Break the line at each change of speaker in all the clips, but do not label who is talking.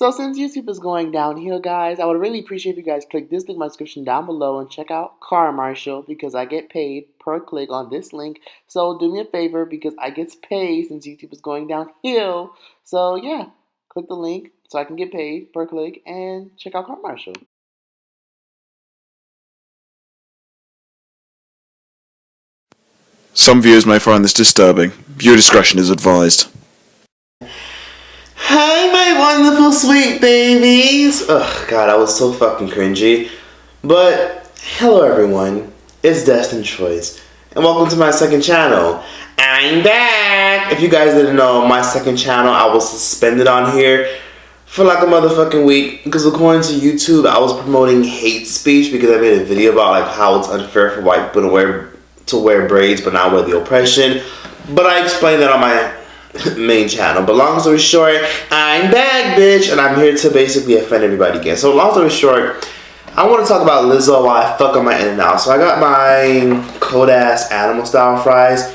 So since YouTube is going downhill, guys, I would really appreciate if you guys click this link in my description down below and check out Car Marshal because I get paid per click on this link. So do me a favor because I get paid since YouTube is going downhill. So yeah, click the link so I can get paid per click and check out Car Marshal.
Some viewers may find this disturbing. Viewer discretion is advised.
Hi, my wonderful sweet babies! Ugh, God, I was so fucking cringy. But, hello everyone, it's Destined Choice, and welcome to my second channel. I'm back! If you guys didn't know, my second channel, I was suspended on here for like a motherfucking week, because according to YouTube, I was promoting hate speech because I made a video about like how it's unfair for white people to wear braids but not wear the oppression. But I explained that on my main channel. But long story short, I'm back, bitch, and I'm here to basically offend everybody again. So long story short, I want to talk about Lizzo while I fuck on my In-N-Out. So I got my cold ass animal style fries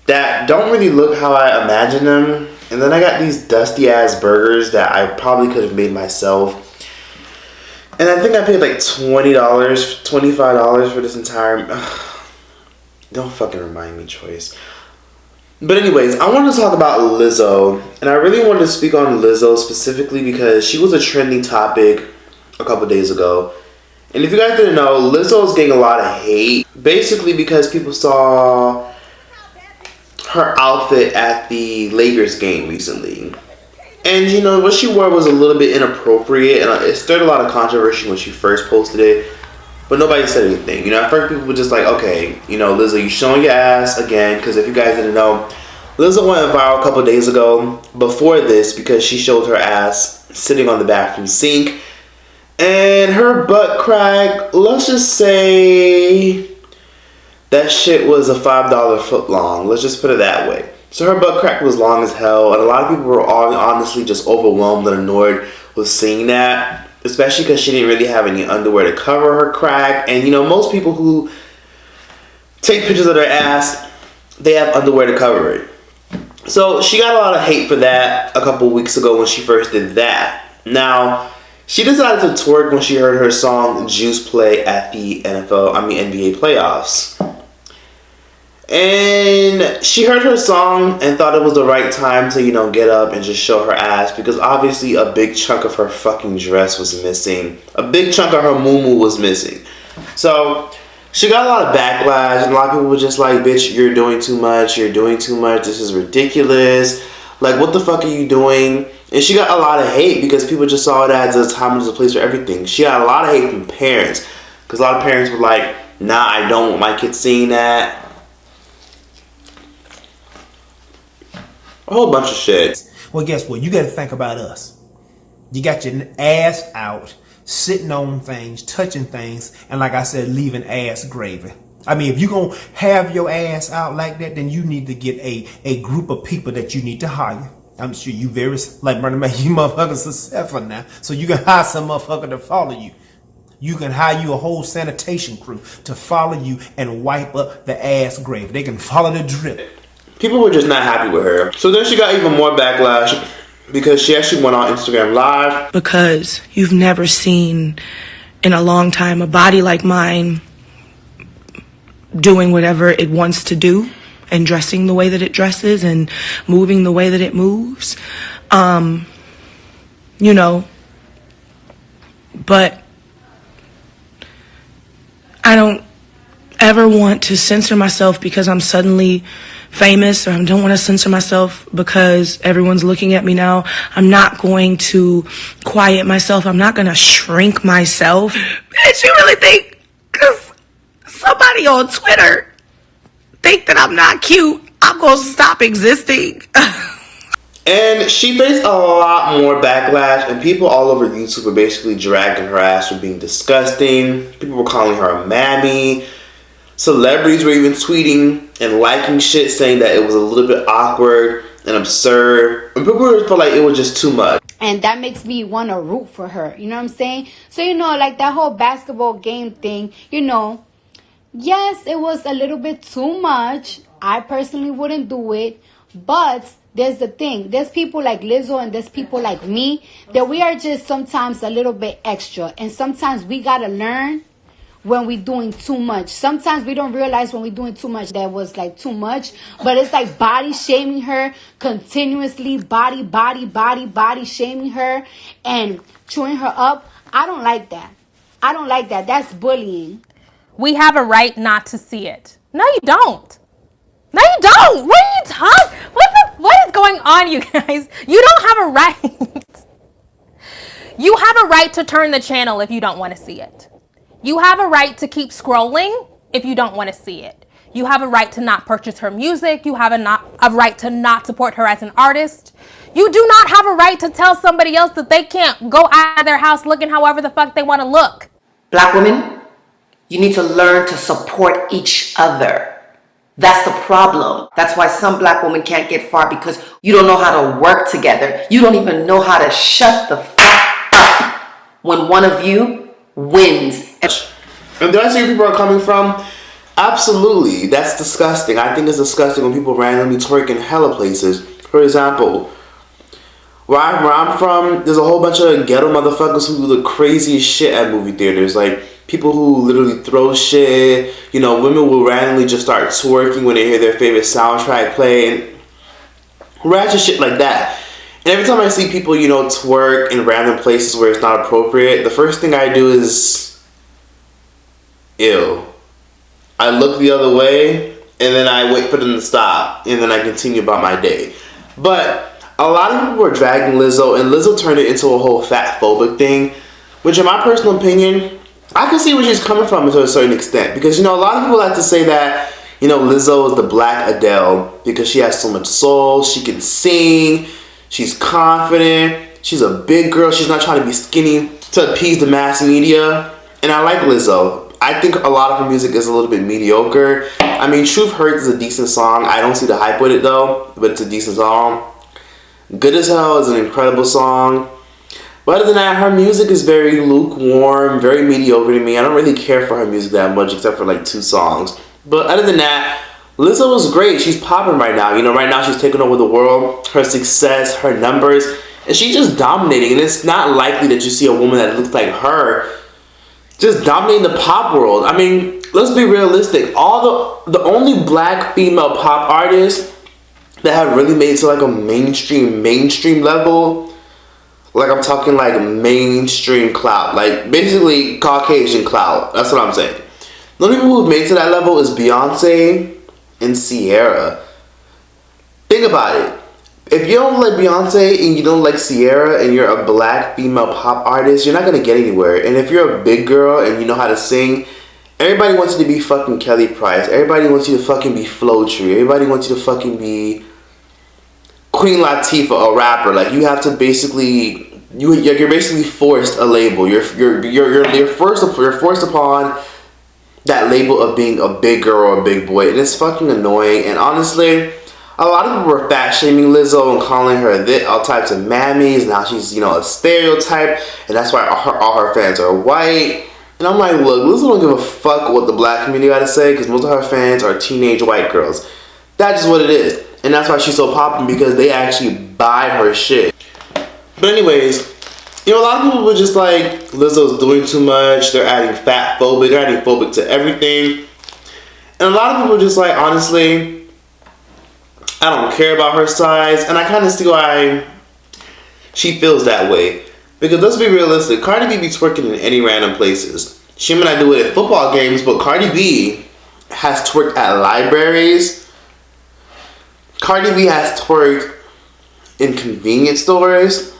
that don't really look how I imagine them, and then I got these dusty ass burgers that I probably could have made myself. And I think I paid like $20, $25 for this entire. Don't fucking remind me, Choice. But anyways, I wanted to talk about Lizzo, and I really wanted to speak on Lizzo specifically because she was a trending topic a couple days ago. And if you guys didn't know, Lizzo is getting a lot of hate, basically because people saw her outfit at the Lakers game recently. And you know, what she wore was a little bit inappropriate, and it stirred a lot of controversy when she first posted it. But nobody said anything. You know, at first people were just like, okay, you know, Lizzo, you showing your ass again. Because if you guys didn't know, Lizzo went viral a couple days ago before this because she showed her ass sitting on the bathroom sink. And her butt crack, let's just say that shit was a $5 foot long. Let's just put it that way. So her butt crack was long as hell. And a lot of people were honestly just overwhelmed and annoyed with seeing that. Especially because she didn't really have any underwear to cover her crack. And you know, most people who take pictures of their ass, they have underwear to cover it. So she got a lot of hate for that a couple weeks ago when she first did that. Now, she decided to twerk when she heard her song Juice play at the NBA playoffs. And she heard her song and thought it was the right time to, you know, get up and just show her ass because obviously a big chunk of her fucking dress was missing. A big chunk of her muumuu was missing. So she got a lot of backlash and a lot of people were just like, bitch, you're doing too much. You're doing too much. This is ridiculous. Like, what the fuck are you doing? And she got a lot of hate because people just saw it as a time and a place for everything. She got a lot of hate from parents because a lot of parents were like, nah, I don't want my kids seeing that. A whole bunch of shit.
Well, guess what? You got to think about us. You got your ass out, sitting on things, touching things, and like I said, leaving ass gravy. I mean, if you're going to have your ass out like that, then you need to get a group of people that you need to hire. I'm sure you like, Bernie Man, you motherfuckers successful now. So you can hire some motherfucker to follow you. You can hire you a whole sanitation crew to follow you and wipe up the ass gravy. They can follow the drip.
People were just not happy with her. So then she got even more backlash because she actually went on Instagram Live.
Because you've never seen in a long time a body like mine doing whatever it wants to do and dressing the way that it dresses and moving the way that it moves. You know, but I don't ever want to censor myself because I'm suddenly famous, or I don't want to censor myself because everyone's looking at me now. I'm not going to quiet myself. I'm not going to shrink myself. Bitch, you really think because somebody on Twitter think that I'm not cute, I'm going to stop existing?
And she faced a lot more backlash, and people all over YouTube were basically dragging her ass for being disgusting. People were calling her a mammy. Celebrities were even tweeting and liking shit saying that it was a little bit awkward and absurd. And people felt like it was just too much.
And that makes me want to root for her. You know what I'm saying? So, you know, like that whole basketball game thing, you know, yes, it was a little bit too much. I personally wouldn't do it. But there's the thing. There's people like Lizzo and there's people like me that we are just sometimes a little bit extra. And sometimes we got to learn when we're doing too much. Sometimes we don't realize when we're doing too much that was like too much. But it's like body shaming her continuously. Body shaming her and chewing her up. I don't like that. I don't like that. That's bullying.
We have a right not to see it. No, you don't. No, you don't. What are you talking? What is going on, you guys? You don't have a right. You have a right to turn the channel if you don't want to see it. You have a right to keep scrolling if you don't want to see it. You have a right to not purchase her music. You have a right to not support her as an artist. You do not have a right to tell somebody else that they can't go out of their house looking however the fuck they want to look.
Black women, you need to learn to support each other. That's the problem. That's why some black women can't get far, because you don't know how to work together. You don't even know how to shut the fuck up when one of you wins.
And do I see where people are coming from? Absolutely. That's disgusting. I think it's disgusting when people randomly twerk in hella places. For example, where I'm from, there's a whole bunch of ghetto motherfuckers who do the craziest shit at movie theaters. Like, people who literally throw shit. You know, women will randomly just start twerking when they hear their favorite soundtrack play. And ratchet shit like that. And every time I see people, you know, twerk in random places where it's not appropriate, the first thing I do is, ew. I look the other way, and then I wait for them to stop, and then I continue about my day. But a lot of people were dragging Lizzo, and Lizzo turned it into a whole fat phobic thing, which in my personal opinion, I can see where she's coming from to a certain extent. Because, you know, a lot of people like to say that, you know, Lizzo is the black Adele because she has so much soul, she can sing, she's confident, she's a big girl, she's not trying to be skinny to appease the mass media. And I like Lizzo. I think a lot of her music is a little bit mediocre. I mean, Truth Hurts is a decent song. I don't see the hype with it though, but it's a decent song. Good as Hell is an incredible song. But other than that, her music is very lukewarm, very mediocre to me. I don't really care for her music that much except for like 2 songs. But other than that, Lizzo is great. She's popping right now. You know, right now she's taking over the world. Her success, her numbers, and she's just dominating. And it's not likely that you see a woman that looks like her just dominating the pop world. I mean, let's be realistic. The only black female pop artists that have really made it to like a mainstream level, like I'm talking like mainstream clout, like basically Caucasian clout. That's what I'm saying. The only people who've made it to that level is Beyonce and Ciara. Think about it. If you don't like Beyonce and you don't like Ciara and you're a black female pop artist, you're not going to get anywhere. And if you're a big girl and you know how to sing, everybody wants you to be fucking Kelly Price. Everybody wants you to fucking be Flo Tree. Everybody wants you to fucking be Queen Latifah, a rapper. Like, you have to basically, you're basically forced a label. You're forced upon that label of being a big girl or a big boy. And it's fucking annoying. And honestly, a lot of people were fat shaming Lizzo and calling her all types of mammies. Now she's, you know, a stereotype, and that's why all her fans are white. And I'm like, look, Lizzo don't give a fuck what the black community got to say, because most of her fans are teenage white girls. That's just what it is. And that's why she's so popular, because they actually buy her shit. But anyways, you know, a lot of people were just like, Lizzo's doing too much. They're adding fat phobic. They're adding phobic to everything. And a lot of people were just like, honestly, I don't care about her size, and I kind of see why she feels that way. Because let's be realistic, Cardi B be twerking in any random places. She may not do it at football games, but Cardi B has twerked at libraries. Cardi B has twerked in convenience stores.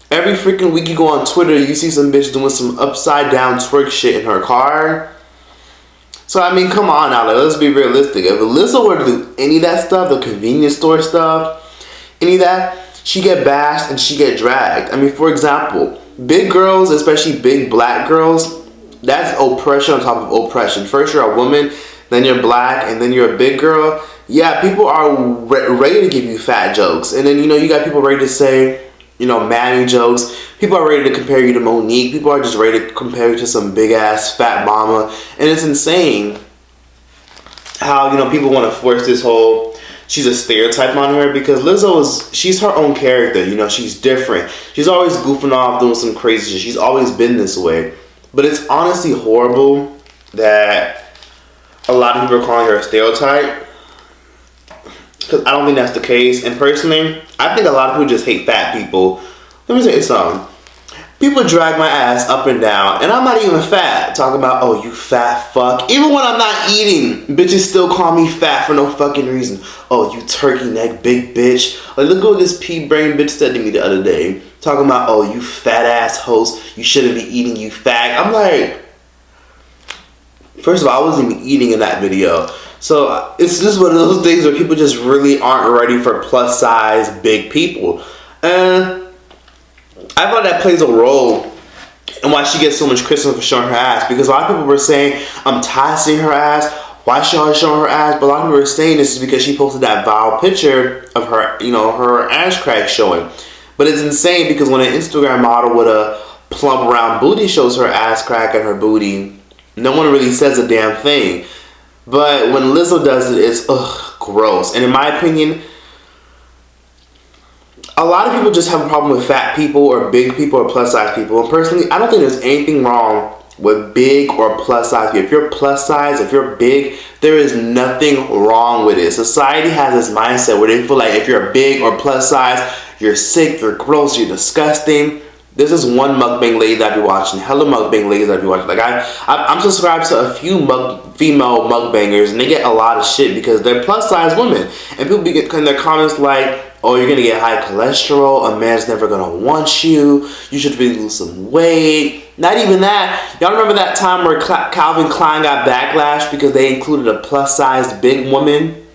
Every freaking week you go on Twitter, you see some bitch doing some upside down twerk shit in her car. So, I mean, come on now, like, let's be realistic. If Lizzo were to do any of that stuff, the convenience store stuff, any of that, she get bashed and she get dragged. I mean, for example, big girls, especially big black girls, that's oppression on top of oppression. First you're a woman, then you're black, and then you're a big girl. Yeah, people are ready to give you fat jokes. And then, you know, you got people ready to say, you know, mammy jokes. People are ready to compare you to Monique. People are just ready to compare you to some big ass fat mama. And it's insane how, you know, people want to force this whole she's a stereotype on her, because Lizzo she's her own character, you know, she's different. She's always goofing off, doing some crazy shit. She's always been this way. But it's honestly horrible that a lot of people are calling her a stereotype, because I don't think that's the case. And personally, I think a lot of people just hate fat people. Let me tell you something. People drag my ass up and down, and I'm not even fat. Talking about, oh, you fat fuck. Even when I'm not eating, bitches still call me fat for no fucking reason. Oh, you turkey neck big bitch. Like, look at what this pea brain bitch said to me the other day. Talking about, oh, you fat ass host. You shouldn't be eating, you fag. I'm like, first of all, I wasn't even eating in that video. So it's just one of those things where people just really aren't ready for plus size big people. And I thought that plays a role in why she gets so much criticism for showing her ass. Because a lot of people were saying, I'm tired of seeing her ass. Why is she always showing her ass? But a lot of people were saying this is because she posted that vile picture of her, you know, her ass crack showing. But it's insane because when an Instagram model with a plump round booty shows her ass crack and her booty, no one really says a damn thing. But when Lizzo does it, it's gross. And in my opinion, a lot of people just have a problem with fat people or big people or plus size people. And personally, I don't think there's anything wrong with big or plus size people. If you're plus size, if you're big, there is nothing wrong with it. Society has this mindset where they feel like if you're big or plus size, you're sick, you're gross, you're disgusting. There's this one mukbang lady that I be watching, hella mukbang ladies that I be watching. Like I'm subscribed to a few female mukbangers, and they get a lot of shit because they're plus size women. And people be getting their comments like, oh, you're gonna get high cholesterol, a man's never gonna want you, you should really lose some weight. Not even that. Y'all remember that time where Calvin Klein got backlash because they included a plus size big woman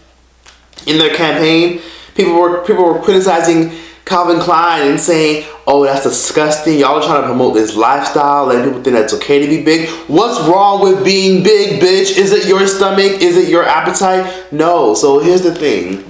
in their campaign? People were criticizing Calvin Klein and saying, oh, that's disgusting. Y'all are trying to promote this lifestyle and people think that's okay to be big. What's wrong with being big, bitch? Is it your stomach? Is it your appetite? No. So here's the thing.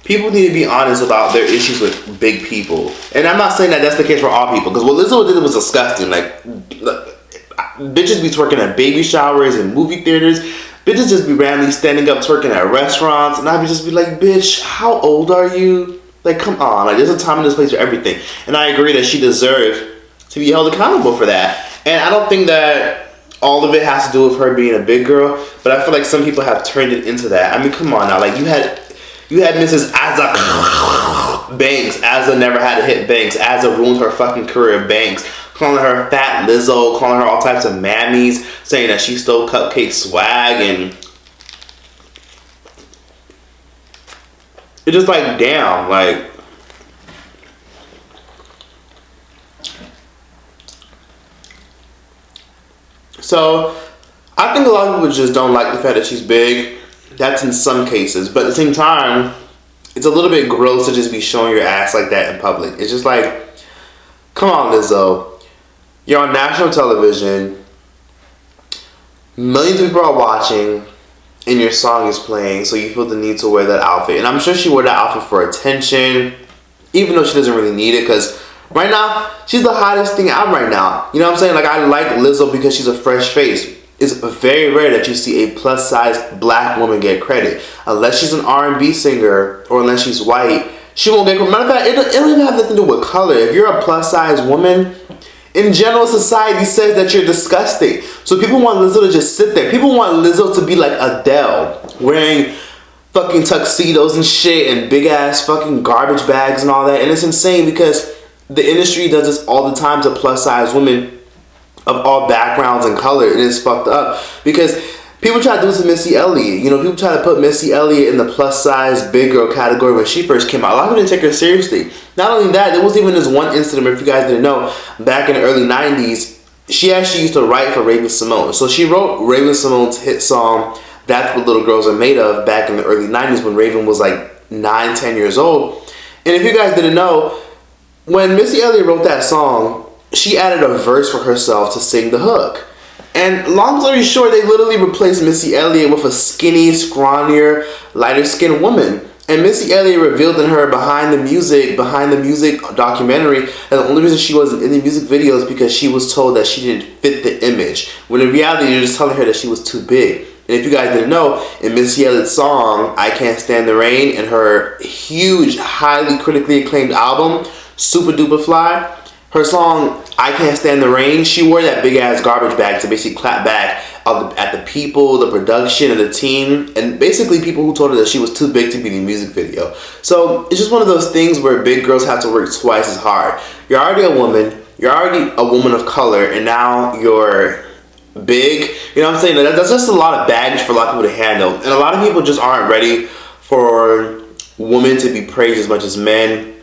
People need to be honest about their issues with big people. And I'm not saying that that's the case for all people, because what Lizzo did was disgusting. Like, bitches be twerking at baby showers and movie theaters. Bitches just be randomly standing up twerking at restaurants. And I'd just be like, bitch, how old are you? Like, come on. Like, there's a time and there's a place for everything. And I agree that she deserved to be held accountable for that. And I don't think that all of it has to do with her being a big girl, but I feel like some people have turned it into that. I mean, come on now. Like, you had Mrs. Azza Banks. Azza never had a hit Banks. Azza ruined her fucking career. Banks. Calling her fat Lizzo. Calling her all types of mammies. Saying that she stole Cupcake swag. And it's just like, damn. Like, so I think a lot of people just don't like the fact that she's big. That's in some cases, but at the same time, it's a little bit gross to just be showing your ass like that in public. It's just like, come on, Lizzo. You're on national television. Millions of people are watching, and your song is playing, so you feel the need to wear that outfit. And I'm sure she wore that outfit for attention, even though she doesn't really need it, because right now, she's the hottest thing out right now. You know what I'm saying? Like, I like Lizzo because she's a fresh face. It's very rare that you see a plus size black woman get credit. Unless she's an R&B singer or unless she's white, she won't get credit. Matter of fact, it don't even have nothing to do with color. If you're a plus size woman, in general society says that you're disgusting. So people want Lizzo to just sit there. People want Lizzo to be like Adele, wearing fucking tuxedos and shit and big ass fucking garbage bags and all that. And it's insane because the industry does this all the time to plus size women of all backgrounds and color, and it's fucked up because people try to do this to Missy Elliott. You know, people try to put Missy Elliott in the plus size big girl category when she first came out. A lot of people didn't take her seriously. Not only that, there was even this one incident, if you guys didn't know, back in the early 90s, she actually used to write for Raven Simone. So she wrote Raven Simone's hit song, That's What Little Girls Are Made Of, back in the early 90s when Raven was like 9-10 years old. And if you guys didn't know, when Missy Elliott wrote that song, she added a verse for herself to sing the hook. And long story short, they literally replaced Missy Elliott with a skinny, scrawnier, lighter skinned woman. And Missy Elliott revealed in her behind the music documentary that the only reason she wasn't in the music video is because she was told that she didn't fit the image. When in reality, you're just telling her that she was too big. And if you guys didn't know, in Miss Yellow's song, I Can't Stand the Rain, and her huge, highly critically acclaimed album, Super Duper Fly, her song, I Can't Stand the Rain, she wore that big ass garbage bag to basically clap back at the people, the production, and the team, and basically people who told her that she was too big to be in the music video. So it's just one of those things where big girls have to work twice as hard. You're already a woman, you're already a woman of color, and now you're big. You know what I'm saying? That's just a lot of baggage for a lot of people to handle. And a lot of people just aren't ready for women to be praised as much as men.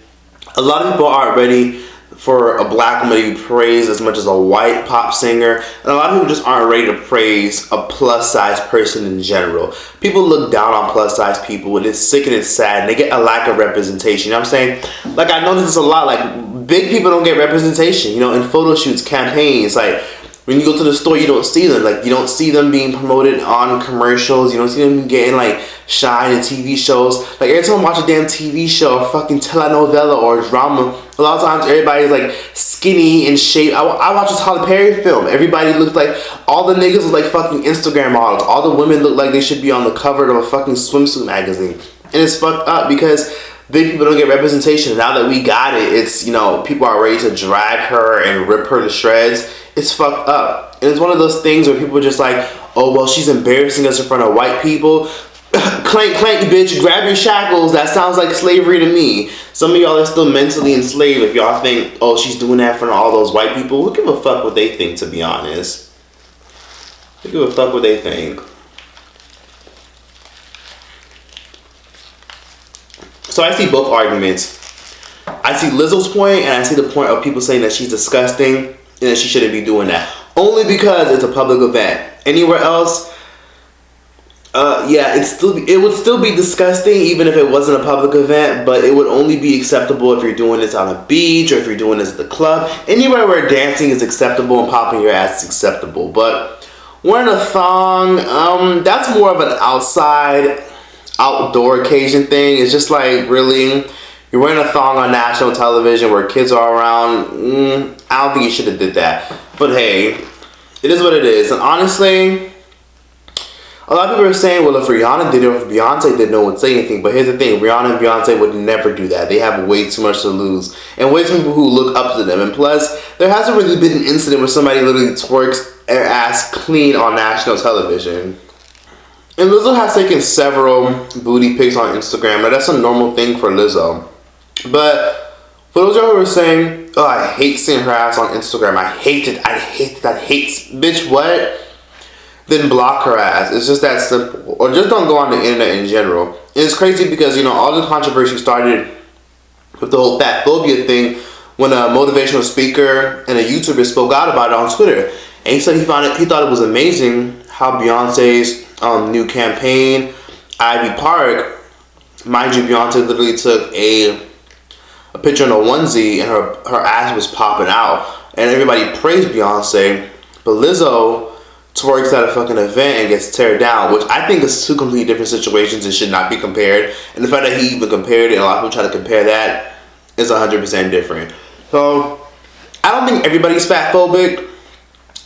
A lot of people aren't ready for a black woman to be praised as much as a white pop singer. And a lot of people just aren't ready to praise a plus size person in general. People look down on plus size people, and it's sick and it's sad, and they get a lack of representation. You know what I'm saying? Like, I notice this a lot. Like, big people don't get representation, you know, in photo shoots, campaigns. Like, when you go to the store, you don't see them. Like, you don't see them being promoted on commercials. You don't see them getting, like, shine in TV shows. Like, every time I watch a damn TV show or fucking telenovela or drama, a lot of times everybody's, like, skinny and shape. I watch a Tyler Perry film. Everybody looks like, all the niggas look like fucking Instagram models. All the women look like they should be on the cover of a fucking swimsuit magazine. And it's fucked up because big people don't get representation. Now that we got it, it's, you know, people are ready to drag her and rip her to shreds. It's fucked up. And it's one of those things where people are just like, oh, well, she's embarrassing us in front of white people. Clank, clank, bitch, grab your shackles. That sounds like slavery to me. Some of y'all are still mentally enslaved if y'all think, oh, she's doing that in front of all those white people. Who give a fuck what they think, to be honest? Who give a fuck what they think? So I see both arguments. I see Lizzo's point, and I see the point of people saying that she's disgusting and that she shouldn't be doing that. Only because it's a public event. Anywhere else, yeah, it would still be disgusting even if it wasn't a public event, but it would only be acceptable if you're doing this on a beach or if you're doing this at the club. Anywhere where dancing is acceptable and popping your ass is acceptable. But wearing a thong, that's more of an outdoor occasion thing. It's just like, really, you're wearing a thong on national television where kids are around. I don't think you should have did that. But hey, it is what it is. And honestly, a lot of people are saying, well, if Rihanna did it or if Beyonce did, no one would say anything. But here's the thing, Rihanna and Beyonce would never do that. They have way too much to lose. And way too many people who look up to them. And plus, there hasn't really been an incident where somebody literally twerks their ass clean on national television. And Lizzo has taken several booty pics on Instagram. Now, that's a normal thing for Lizzo. But for those of y'all who are saying, oh, I hate seeing her ass on Instagram. I hate it. Bitch, what? Then block her ass. It's just that simple. Or just don't go on the internet in general. And it's crazy because, you know, all the controversy started with the whole fat phobia thing when a motivational speaker and a YouTuber spoke out about it on Twitter. And he said he thought it was amazing how Beyonce's new campaign, Ivy Park, mind you, Beyonce literally took a picture in a onesie and her ass was popping out. And everybody praised Beyonce. But Lizzo twerks at a fucking event and gets teared down, which I think is two completely different situations and should not be compared. And the fact that he even compared it, and a lot of people try to compare that, is 100% different. So, I don't think everybody's fat phobic,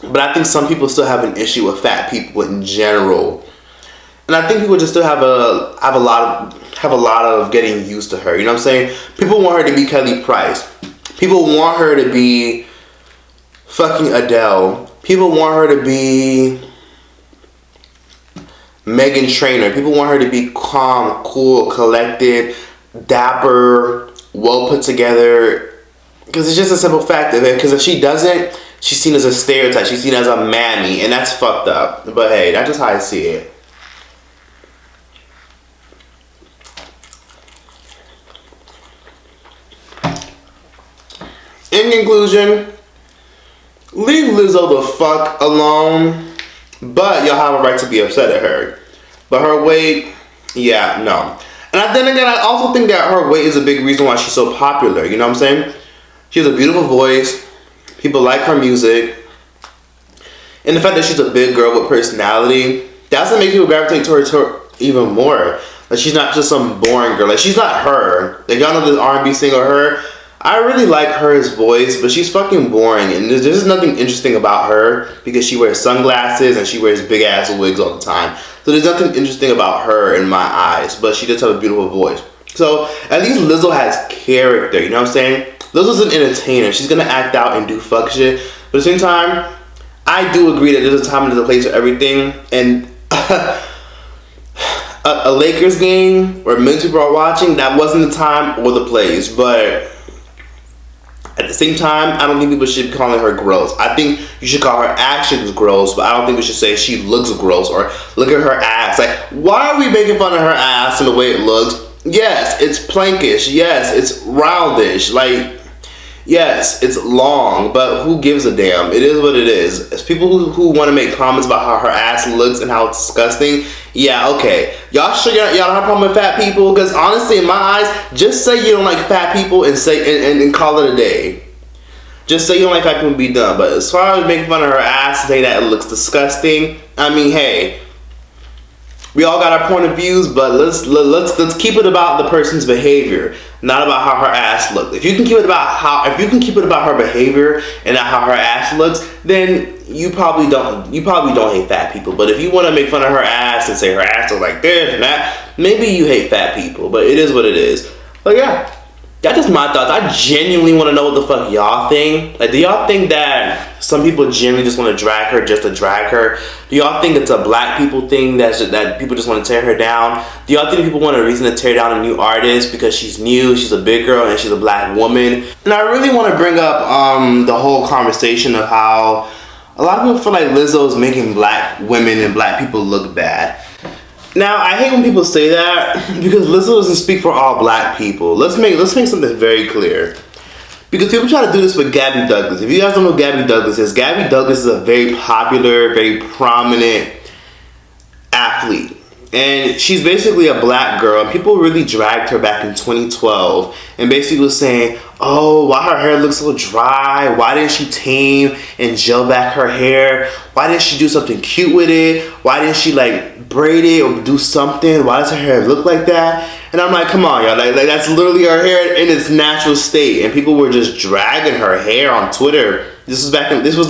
but I think some people still have an issue with fat people in general. And I think people just still have a lot of getting used to her. You know what I'm saying? People want her to be Kelly Price. People want her to be fucking Adele. People want her to be Meghan Trainor. People want her to be calm, cool, collected, dapper, well put together. Because it's just a simple fact of it. Because if she doesn't, she's seen as a stereotype. She's seen as a mammy. And that's fucked up. But hey, that's just how I see it. In conclusion, leave Lizzo the fuck alone, but y'all have a right to be upset at her. But her weight, yeah, no. And then again, I also think that her weight is a big reason why she's so popular, you know what I'm saying? She has a beautiful voice, people like her music, and the fact that she's a big girl with personality, that's what makes people gravitate towards her even more. Like, she's not just some boring girl. Like, she's not her. Like, y'all know this R&B singer, her. I really like her's voice, but she's fucking boring, and there's nothing interesting about her because she wears sunglasses and she wears big ass wigs all the time. So there's nothing interesting about her in my eyes, but she does have a beautiful voice. So at least Lizzo has character, you know what I'm saying? Lizzo's an entertainer. She's gonna act out and do fuck shit, but at the same time, I do agree that there's a time and there's a place for everything, and a Lakers game where millions of people are watching, that wasn't the time or the place, but at the same time, I don't think people should be calling her gross. I think you should call her actions gross, but I don't think we should say she looks gross or look at her ass. Like, why are we making fun of her ass and the way it looks? Yes, it's plankish. Yes, it's roundish. Like, yes, it's long, but who gives a damn? It is what it is. It's people who want to make comments about how her ass looks and how it's disgusting. Yeah, okay. Y'all sure y'all don't have a problem with fat people? Because honestly, in my eyes, just say you don't like fat people and say and call it a day. Just say you don't like fat people and be done. But as far as making fun of her ass and say that it looks disgusting, I mean, hey, we all got our point of views, but let's keep it about the person's behavior, not about how her ass looks. If you can keep it about her behavior and not how her ass looks, then you probably don't hate fat people. But if you want to make fun of her ass and say her ass looks like this and that, maybe you hate fat people. But it is what it is. But yeah, that's just my thoughts. I genuinely want to know what the fuck y'all think. Like, do y'all think that some people genuinely just want to drag her just to drag her? Do y'all think it's a black people thing that people just want to tear her down? Do y'all think people want a reason to tear down a new artist because she's new, she's a big girl, and she's a black woman? And I really want to bring up the whole conversation of how a lot of people feel like Lizzo's making black women and black people look bad. Now, I hate when people say that because Lizzo doesn't speak for all black people. Let's make something very clear. Because people try to do this with Gabby Douglas. If you guys don't know who Gabby Douglas is a very popular, very prominent athlete. And she's basically a black girl. And people really dragged her back in 2012 and basically was saying, oh, why her hair looks so dry? Why didn't she tame and gel back her hair? Why didn't she do something cute with it? Why didn't she like braid it or do something? Why does her hair look like that? And I'm like, come on, y'all. Like that's literally her hair in its natural state. And people were just dragging her hair on Twitter. This was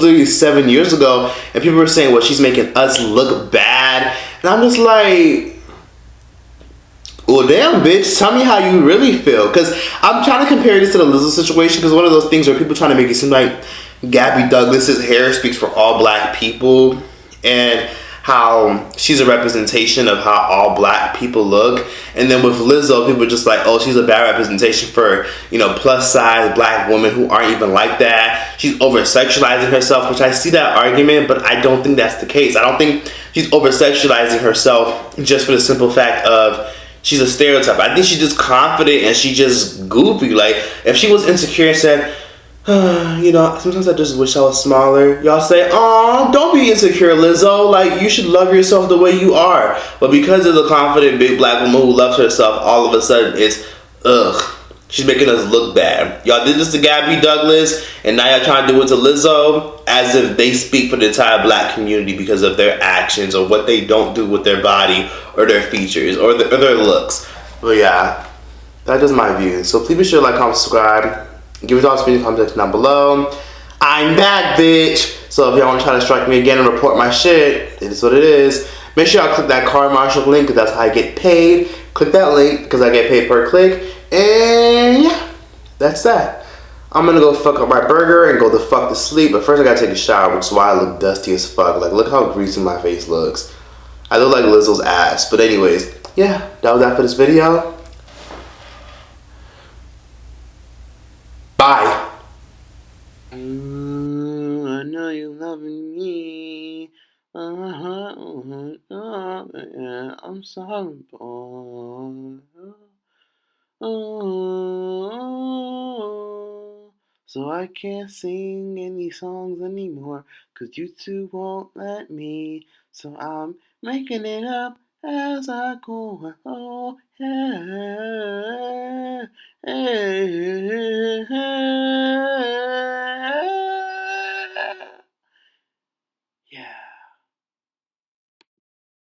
literally 7 years ago. And people were saying, well, she's making us look bad. And I'm just like, well, damn, bitch, tell me how you really feel. Because I'm trying to compare this to the Lizzo situation, because one of those things where people trying to make it seem like Gabby Douglas's hair speaks for all black people, and how she's a representation of how all black people look. And then with Lizzo, people are just like, oh, she's a bad representation for, plus size black women who aren't even like that. She's over-sexualizing herself, which I see that argument, but I don't think that's the case. I don't think she's over-sexualizing herself just for the simple fact of she's a stereotype. I think she's just confident and she's just goofy. Like, if she was insecure and said, sometimes I just wish I was smaller, y'all say, oh, don't be insecure, Lizzo. Like, you should love yourself the way you are. But because of the confident big black woman who loves herself, all of a sudden it's, she's making us look bad. Y'all did this to Gabby Douglas, and now y'all trying to do it to Lizzo as if they speak for the entire black community because of their actions or what they don't do with their body or their features or their looks. But yeah, that's just my view. So please be sure to like, comment, subscribe. Give us all opinion in the comment section down below. I'm back, bitch. So if y'all want to try to strike me again and report my shit, it is what it is. Make sure y'all click that car marshal link because that's how I get paid. Click that link because I get paid per click. And yeah, that's that. I'm gonna go fuck up my burger and go the fuck to sleep. But first I gotta take a shower, which is why I look dusty as fuck. Like, look how greasy my face looks. I look like Lizzo's ass. But anyways, yeah, that was that for this video. Bye. I know you loving me. I'm sorry, boy. So I can't sing any songs anymore, 'cause you two won't let me. So I'm making it up as I go. Oh, yeah.